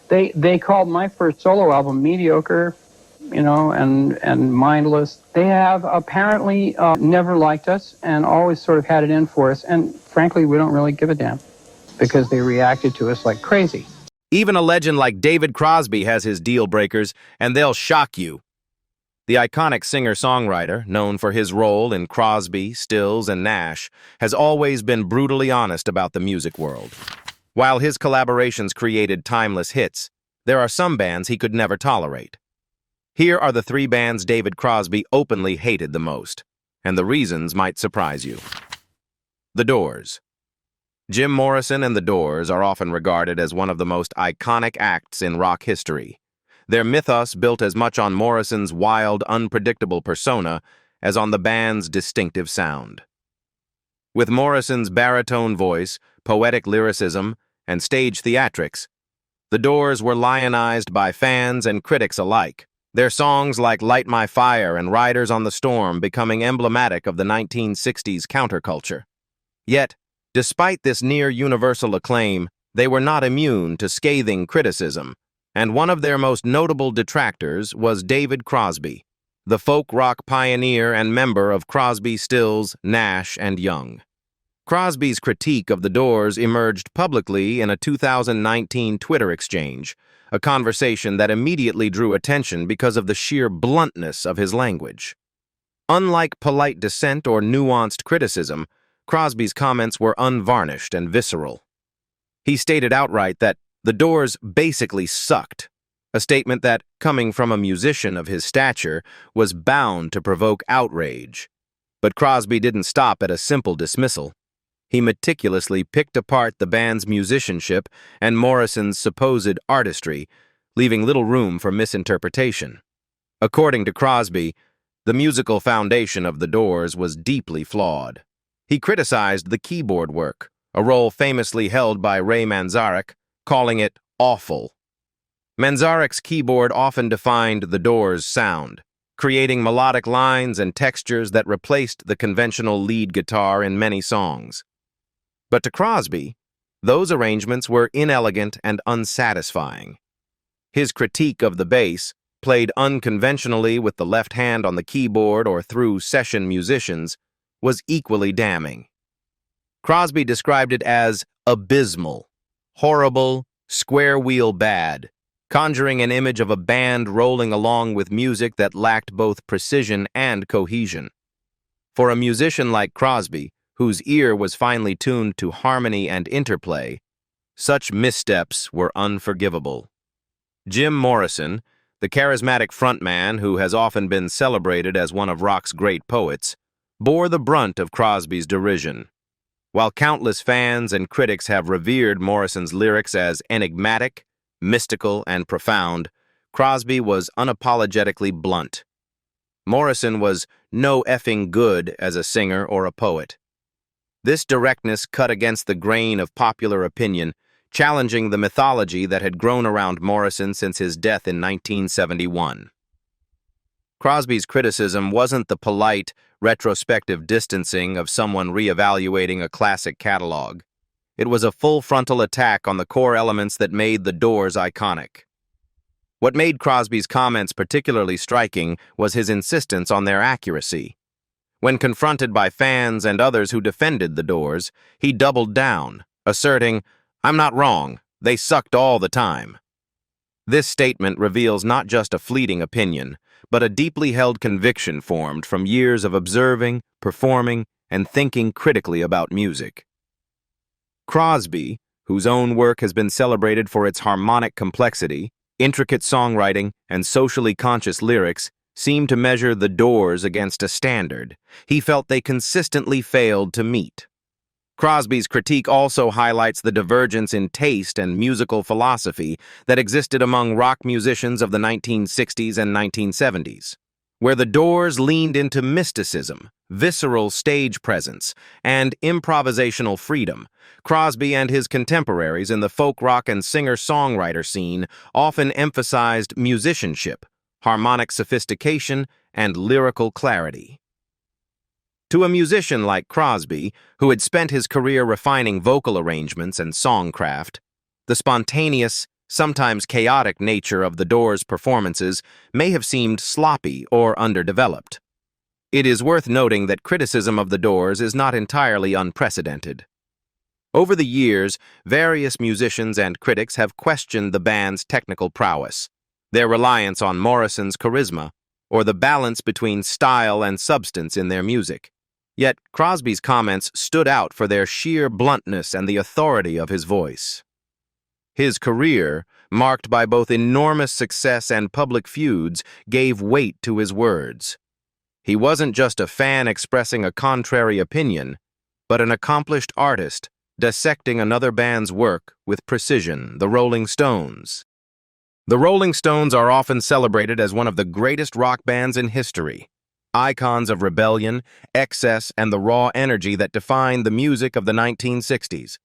They called my first solo album mediocre, and mindless. They have apparently never liked us and always sort of had it in for us. And frankly, we don't really give a damn because they reacted to us like crazy. Even a legend like David Crosby has his deal breakers, and they'll shock you. The iconic singer-songwriter, known for his role in Crosby, Stills, and Nash, has always been brutally honest about the music world. While his collaborations created timeless hits, there are some bands he could never tolerate. Here are the 3 bands David Crosby openly hated the most, and the reasons might surprise you. The Doors. Jim Morrison and the Doors are often regarded as one of the most iconic acts in rock history. Their mythos built as much on Morrison's wild, unpredictable persona as on the band's distinctive sound. With Morrison's baritone voice, poetic lyricism, and stage theatrics, the Doors were lionized by fans and critics alike, their songs like Light My Fire and Riders on the Storm becoming emblematic of the 1960s counterculture. Yet, despite this near-universal acclaim, they were not immune to scathing criticism, and one of their most notable detractors was David Crosby, the folk rock pioneer and member of Crosby, Stills, Nash, and Young. Crosby's critique of the Doors emerged publicly in a 2019 Twitter exchange, a conversation that immediately drew attention because of the sheer bluntness of his language. Unlike polite dissent or nuanced criticism, Crosby's comments were unvarnished and visceral. He stated outright that the Doors basically sucked, a statement that, coming from a musician of his stature, was bound to provoke outrage. But Crosby didn't stop at a simple dismissal. He meticulously picked apart the band's musicianship and Morrison's supposed artistry, leaving little room for misinterpretation. According to Crosby, the musical foundation of the Doors was deeply flawed. He criticized the keyboard work, a role famously held by Ray Manzarek, calling it awful. Manzarek's keyboard often defined the Doors' sound, creating melodic lines and textures that replaced the conventional lead guitar in many songs. But to Crosby, those arrangements were inelegant and unsatisfying. His critique of the bass, played unconventionally with the left hand on the keyboard or through session musicians, was equally damning. Crosby described it as abysmal, horrible, square-wheel bad, conjuring an image of a band rolling along with music that lacked both precision and cohesion. For a musician like Crosby, whose ear was finely tuned to harmony and interplay, such missteps were unforgivable. Jim Morrison, the charismatic frontman who has often been celebrated as one of rock's great poets, bore the brunt of Crosby's derision. While countless fans and critics have revered Morrison's lyrics as enigmatic, mystical, and profound, Crosby was unapologetically blunt. Morrison was no effing good as a singer or a poet. This directness cut against the grain of popular opinion, challenging the mythology that had grown around Morrison since his death in 1971. Crosby's criticism wasn't the polite, retrospective distancing of someone reevaluating a classic catalog. It was a full-frontal attack on the core elements that made the Doors iconic. What made Crosby's comments particularly striking was his insistence on their accuracy. When confronted by fans and others who defended the Doors, he doubled down, asserting, "I'm not wrong, they sucked all the time." This statement reveals not just a fleeting opinion, but a deeply held conviction formed from years of observing, performing, and thinking critically about music. Crosby, whose own work has been celebrated for its harmonic complexity, intricate songwriting, and socially conscious lyrics, seemed to measure the Doors against a standard he felt they consistently failed to meet. Crosby's critique also highlights the divergence in taste and musical philosophy that existed among rock musicians of the 1960s and 1970s. Where the Doors leaned into mysticism, visceral stage presence, and improvisational freedom, Crosby and his contemporaries in the folk rock and singer-songwriter scene often emphasized musicianship, harmonic sophistication, and lyrical clarity. To a musician like Crosby, who had spent his career refining vocal arrangements and songcraft, the spontaneous, sometimes chaotic nature of the Doors' performances may have seemed sloppy or underdeveloped. It is worth noting that criticism of the Doors is not entirely unprecedented. Over the years, various musicians and critics have questioned the band's technical prowess, their reliance on Morrison's charisma, or the balance between style and substance in their music. Yet, Crosby's comments stood out for their sheer bluntness and the authority of his voice. His career, marked by both enormous success and public feuds, gave weight to his words. He wasn't just a fan expressing a contrary opinion, but an accomplished artist dissecting another band's work with precision. The Rolling Stones. The Rolling Stones are often celebrated as one of the greatest rock bands in history, icons of rebellion, excess, and the raw energy that defined the music of the 1960s.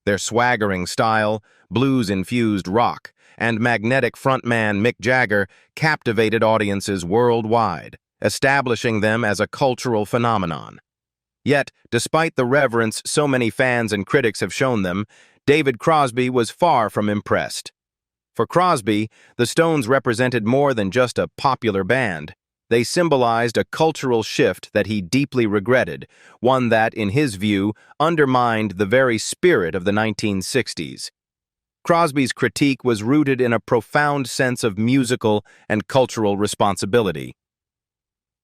Their swaggering style, blues-infused rock, and magnetic frontman Mick Jagger captivated audiences worldwide, establishing them as a cultural phenomenon. Yet, despite the reverence so many fans and critics have shown them, David Crosby was far from impressed. For Crosby, the Stones represented more than just a popular band. They symbolized a cultural shift that he deeply regretted, one that, in his view, undermined the very spirit of the 1960s. Crosby's critique was rooted in a profound sense of musical and cultural responsibility.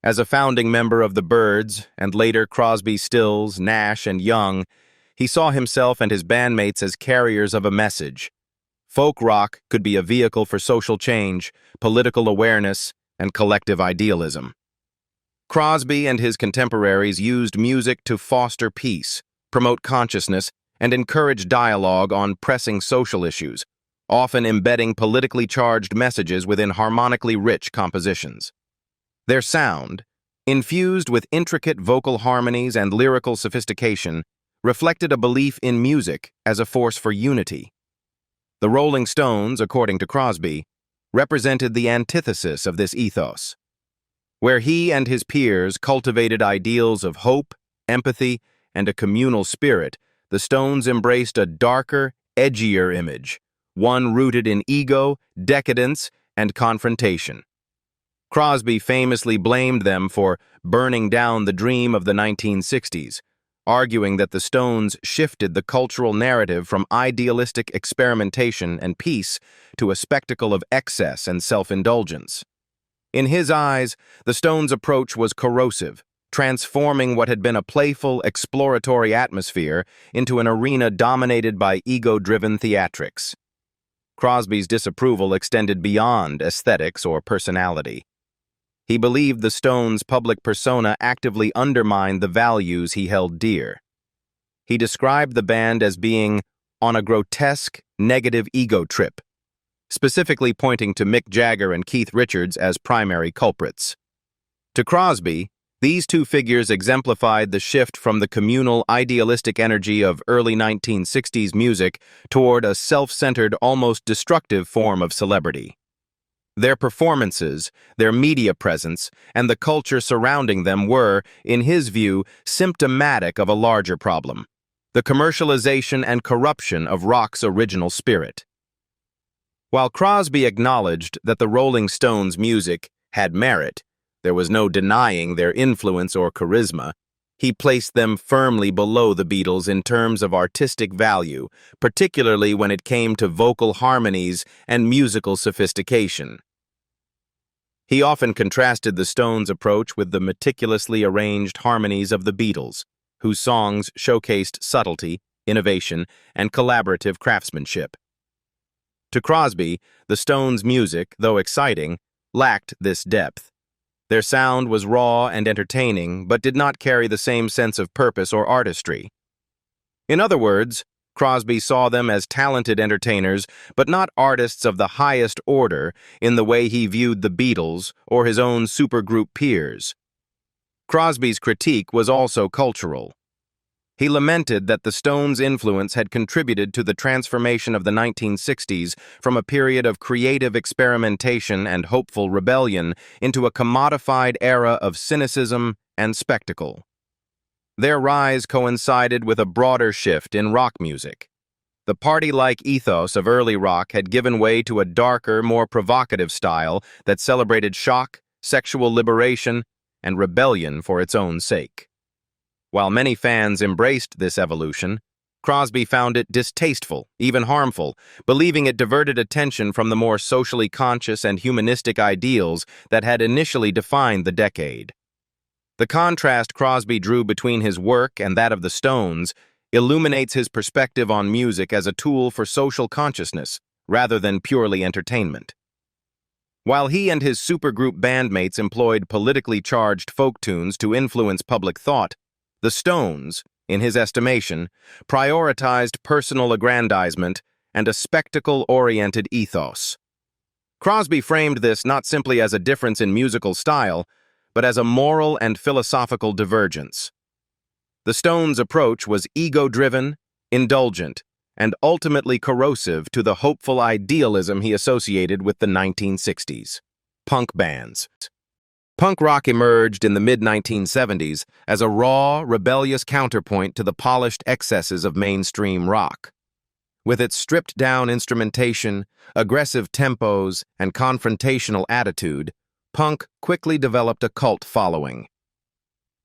As a founding member of the Byrds, and later Crosby, Stills, Nash, and Young, he saw himself and his bandmates as carriers of a message. Folk rock could be a vehicle for social change, political awareness, and collective idealism. Crosby and his contemporaries used music to foster peace, promote consciousness, and encourage dialogue on pressing social issues, often embedding politically charged messages within harmonically rich compositions. Their sound, infused with intricate vocal harmonies and lyrical sophistication, reflected a belief in music as a force for unity. The Rolling Stones, according to Crosby, represented the antithesis of this ethos. Where he and his peers cultivated ideals of hope, empathy, and a communal spirit, the Stones embraced a darker, edgier image, one rooted in ego, decadence, and confrontation. Crosby famously blamed them for burning down the dream of the 1960s, arguing that the Stones shifted the cultural narrative from idealistic experimentation and peace to a spectacle of excess and self-indulgence. In his eyes, the Stones' approach was corrosive, transforming what had been a playful, exploratory atmosphere into an arena dominated by ego-driven theatrics. Crosby's disapproval extended beyond aesthetics or personality. He believed the Stones' public persona actively undermined the values he held dear. He described the band as being on a grotesque, negative ego trip, specifically pointing to Mick Jagger and Keith Richards as primary culprits. To Crosby, these two figures exemplified the shift from the communal, idealistic energy of early 1960s music toward a self-centered, almost destructive form of celebrity. Their performances, their media presence, and the culture surrounding them were, in his view, symptomatic of a larger problem: the commercialization and corruption of rock's original spirit. While Crosby acknowledged that the Rolling Stones' music had merit, there was no denying their influence or charisma. He placed them firmly below the Beatles in terms of artistic value, particularly when it came to vocal harmonies and musical sophistication. He often contrasted the Stones' approach with the meticulously arranged harmonies of the Beatles, whose songs showcased subtlety, innovation, and collaborative craftsmanship. To Crosby, the Stones' music, though exciting, lacked this depth. Their sound was raw and entertaining, but did not carry the same sense of purpose or artistry. In other words, Crosby saw them as talented entertainers, but not artists of the highest order in the way he viewed the Beatles or his own supergroup peers. Crosby's critique was also cultural. He lamented that the Stones' influence had contributed to the transformation of the 1960s from a period of creative experimentation and hopeful rebellion into a commodified era of cynicism and spectacle. Their rise coincided with a broader shift in rock music. The party-like ethos of early rock had given way to a darker, more provocative style that celebrated shock, sexual liberation, and rebellion for its own sake. While many fans embraced this evolution, Crosby found it distasteful, even harmful, believing it diverted attention from the more socially conscious and humanistic ideals that had initially defined the decade. The contrast Crosby drew between his work and that of the Stones illuminates his perspective on music as a tool for social consciousness, rather than purely entertainment. While he and his supergroup bandmates employed politically charged folk tunes to influence public thought, the Stones, in his estimation, prioritized personal aggrandizement and a spectacle-oriented ethos. Crosby framed this not simply as a difference in musical style, but as a moral and philosophical divergence. The Stones' approach was ego-driven, indulgent, and ultimately corrosive to the hopeful idealism he associated with the 1960s. Punk bands. Punk rock emerged in the mid-1970s as a raw, rebellious counterpoint to the polished excesses of mainstream rock. With its stripped-down instrumentation, aggressive tempos, and confrontational attitude, punk quickly developed a cult following.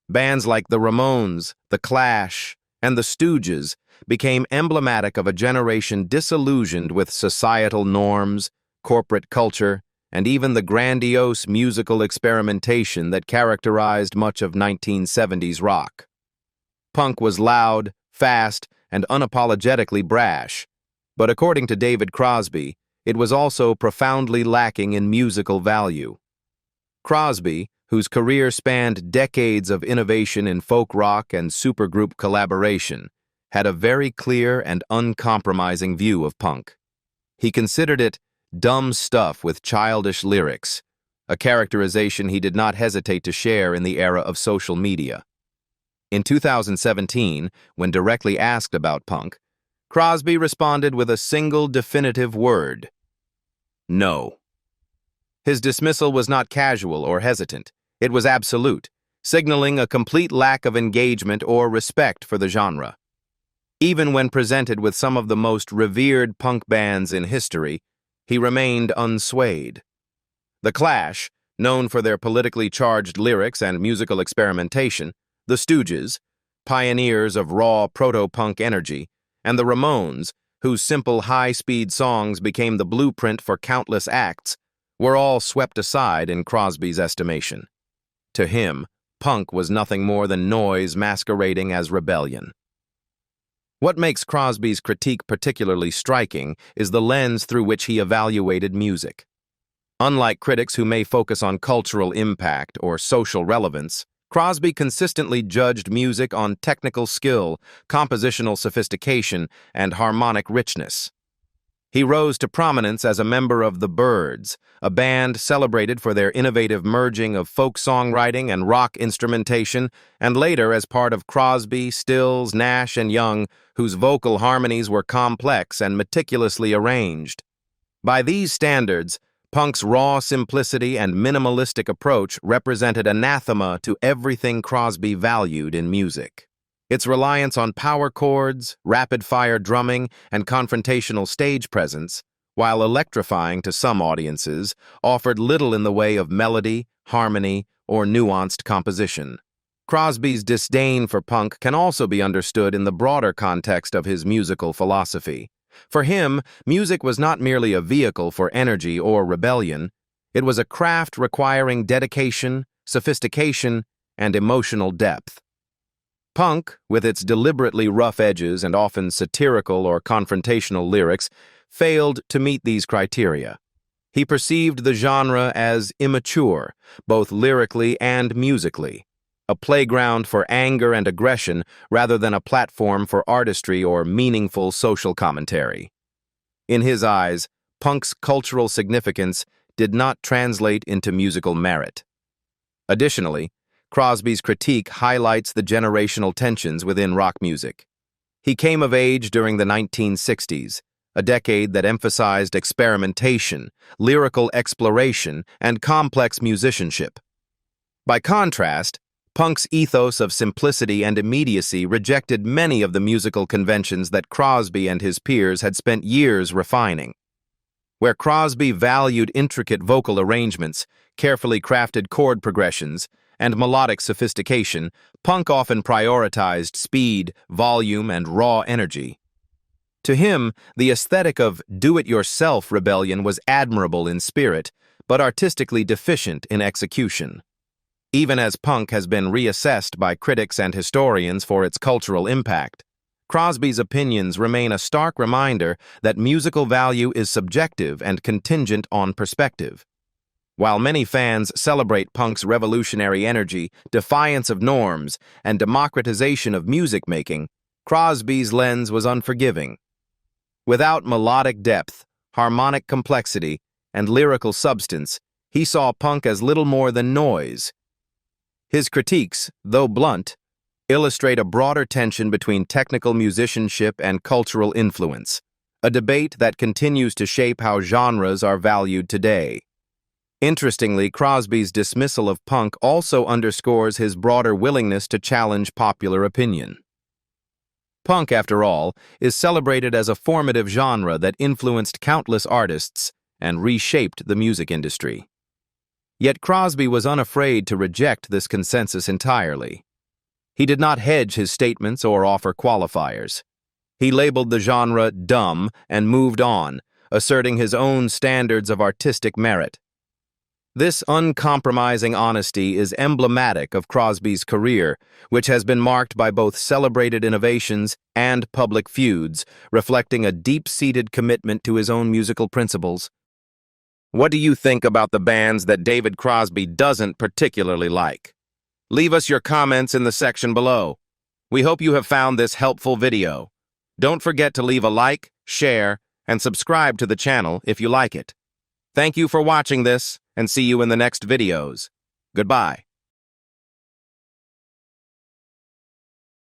Bands like the Ramones, The Clash, and the Stooges became emblematic of a generation disillusioned with societal norms, corporate culture, and even the grandiose musical experimentation that characterized much of 1970s rock. Punk was loud, fast, and unapologetically brash, but according to David Crosby, it was also profoundly lacking in musical value. Crosby, whose career spanned decades of innovation in folk rock and supergroup collaboration, had a very clear and uncompromising view of punk. He considered it dumb stuff with childish lyrics, a characterization he did not hesitate to share in the era of social media. In 2017, when directly asked about punk, Crosby responded with a single definitive word: no. His dismissal was not casual or hesitant. It was absolute, signaling a complete lack of engagement or respect for the genre. Even when presented with some of the most revered punk bands in history, he remained unswayed. The Clash, known for their politically charged lyrics and musical experimentation, the Stooges, pioneers of raw proto-punk energy, and the Ramones, whose simple high-speed songs became the blueprint for countless acts, were all swept aside in Crosby's estimation. To him, punk was nothing more than noise masquerading as rebellion. What makes Crosby's critique particularly striking is the lens through which he evaluated music. Unlike critics who may focus on cultural impact or social relevance, Crosby consistently judged music on technical skill, compositional sophistication, and harmonic richness. He rose to prominence as a member of the Byrds, a band celebrated for their innovative merging of folk songwriting and rock instrumentation, and later as part of Crosby, Stills, Nash, and Young, whose vocal harmonies were complex and meticulously arranged. By these standards, punk's raw simplicity and minimalistic approach represented anathema to everything Crosby valued in music. Its reliance on power chords, rapid-fire drumming, and confrontational stage presence, while electrifying to some audiences, offered little in the way of melody, harmony, or nuanced composition. Crosby's disdain for punk can also be understood in the broader context of his musical philosophy. For him, music was not merely a vehicle for energy or rebellion. It was a craft requiring dedication, sophistication, and emotional depth. Punk, with its deliberately rough edges and often satirical or confrontational lyrics, failed to meet these criteria. He perceived the genre as immature, both lyrically and musically, a playground for anger and aggression rather than a platform for artistry or meaningful social commentary. In his eyes, punk's cultural significance did not translate into musical merit. Additionally, Crosby's critique highlights the generational tensions within rock music. He came of age during the 1960s, a decade that emphasized experimentation, lyrical exploration, and complex musicianship. By contrast, Punk's ethos of simplicity and immediacy rejected many of the musical conventions that Crosby and his peers had spent years refining. Where Crosby valued intricate vocal arrangements, carefully crafted chord progressions, and melodic sophistication, Punk often prioritized speed, volume, and raw energy. To him, the aesthetic of do-it-yourself rebellion was admirable in spirit, but artistically deficient in execution. Even as punk has been reassessed by critics and historians for its cultural impact, Crosby's opinions remain a stark reminder that musical value is subjective and contingent on perspective. While many fans celebrate punk's revolutionary energy, defiance of norms, and democratization of music-making, Crosby's lens was unforgiving. Without melodic depth, harmonic complexity, and lyrical substance, he saw punk as little more than noise. His critiques, though blunt, illustrate a broader tension between technical musicianship and cultural influence, a debate that continues to shape how genres are valued today. Interestingly, Crosby's dismissal of punk also underscores his broader willingness to challenge popular opinion. Punk, after all, is celebrated as a formative genre that influenced countless artists and reshaped the music industry. Yet Crosby was unafraid to reject this consensus entirely. He did not hedge his statements or offer qualifiers. He labeled the genre dumb and moved on, asserting his own standards of artistic merit. This uncompromising honesty is emblematic of Crosby's career, which has been marked by both celebrated innovations and public feuds, reflecting a deep-seated commitment to his own musical principles. What do you think about the bands that David Crosby doesn't particularly like? Leave us your comments in the section below. We hope you have found this helpful video. Don't forget to leave a like, share, and subscribe to the channel if you like it. Thank you for watching this, and see you in the next videos. Goodbye.